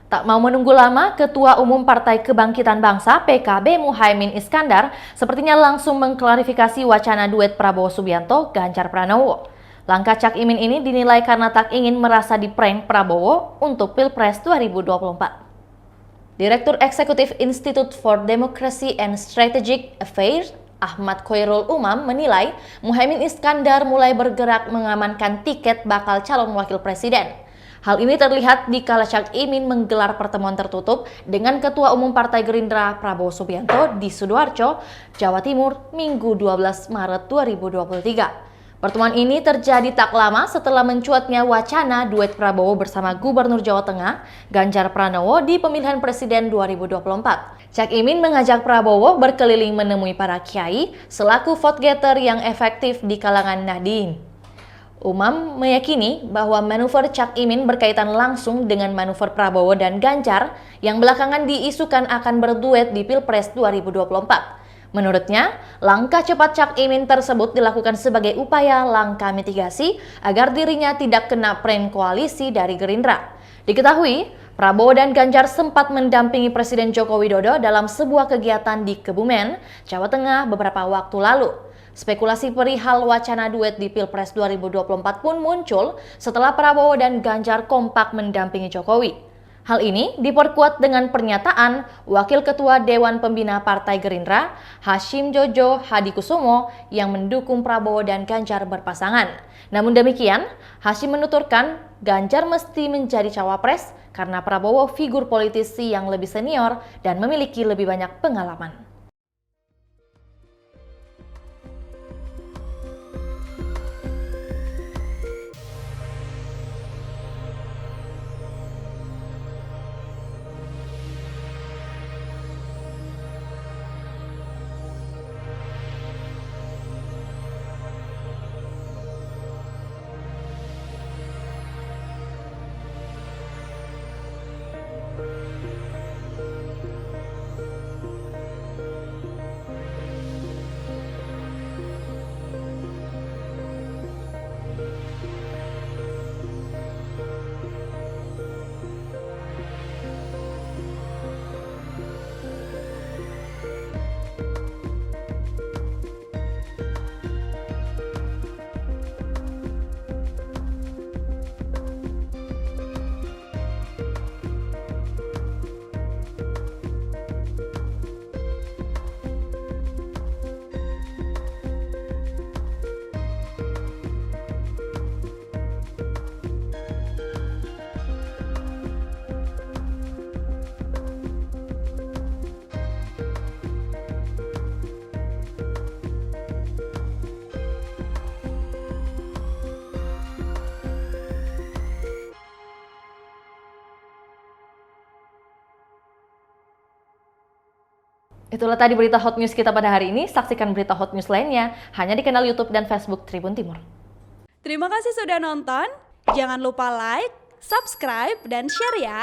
Tak mau menunggu lama, Ketua Umum Partai Kebangkitan Bangsa (PKB) Muhaimin Iskandar sepertinya langsung mengklarifikasi wacana duet Prabowo Subianto-Ganjar Pranowo. Langkah Cak Imin ini dinilai karena tak ingin merasa diprank Prabowo untuk Pilpres 2024. Direktur Eksekutif Institute for Democracy and Strategic Affairs Ahmad Khoirul Umam menilai Muhaimin Iskandar mulai bergerak mengamankan tiket bakal calon wakil presiden. Hal ini terlihat di kala Cak Imin menggelar pertemuan tertutup dengan Ketua Umum Partai Gerindra Prabowo Subianto di Sidoarjo, Jawa Timur, Minggu 12 Maret 2023. Pertemuan ini terjadi tak lama setelah mencuatnya wacana duet Prabowo bersama Gubernur Jawa Tengah, Ganjar Pranowo di pemilihan presiden 2024. Cak Imin mengajak Prabowo berkeliling menemui para kiai selaku vote getter yang efektif di kalangan Nahdien. Umam meyakini bahwa manuver Cak Imin berkaitan langsung dengan manuver Prabowo dan Ganjar yang belakangan diisukan akan berduet di Pilpres 2024. Menurutnya, langkah cepat Cak Imin tersebut dilakukan sebagai upaya langkah mitigasi agar dirinya tidak kena prank koalisi dari Gerindra. Diketahui, Prabowo dan Ganjar sempat mendampingi Presiden Joko Widodo dalam sebuah kegiatan di Kebumen, Jawa Tengah beberapa waktu lalu. Spekulasi perihal wacana duet di Pilpres 2024 pun muncul setelah Prabowo dan Ganjar kompak mendampingi Jokowi. Hal ini diperkuat dengan pernyataan Wakil Ketua Dewan Pembina Partai Gerindra, Hashim Jojo Hadikusumo, yang mendukung Prabowo dan Ganjar berpasangan. Namun demikian, Hashim menuturkan Ganjar mesti menjadi cawapres karena Prabowo figur politisi yang lebih senior dan memiliki lebih banyak pengalaman. Itulah tadi berita hot news kita pada hari ini. Saksikan berita hot news lainnya hanya di kanal YouTube dan Facebook Tribun Timur. Terima kasih sudah nonton. Jangan lupa like, subscribe, dan share ya.